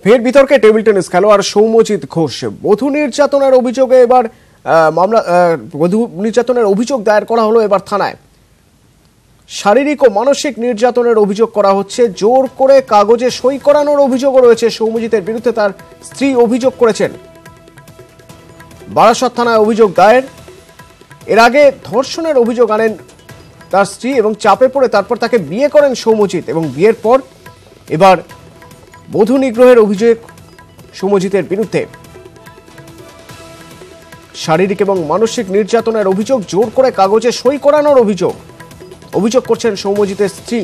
ফের বিতর্কে table tennis খেলোয়াড় সৌম্যজিৎ ঘোষ বধূ নির্যাতনের অভিযোগে এবার বধূ নির্যাতনের অভিযোগ দায়ের করা হলো এবার থানায়। শারীরিক ও মানসিক নির্যাতনের অভিযোগ করা হচ্ছে, জোর করে কাগজে সই করানোর অভিযোগও রয়েছে সৌম্যজিতের বিরুদ্ধে। তার স্ত্রী অভিযোগ করেছেন। বারাসত থানায় অভিযোগ দায়ের। এর আগে ধর্ষণের অভিযোগ আনেন তার স্ত্রী এবং চাপে পড়ে তারপর তাকে বিয়ে করেন সৌম্যজিৎ, এবং বিয়ের পর এবার বধূ নিগ্রহের অভিযোগ সৌম্যজিতের বিরুদ্ধে। শারীরিক এবং মানসিক নির্যাতনের অভিযোগ, জোর করে কাগজে সই করানোর অভিযোগ করছেন সৌম্যজিতের স্ত্রী।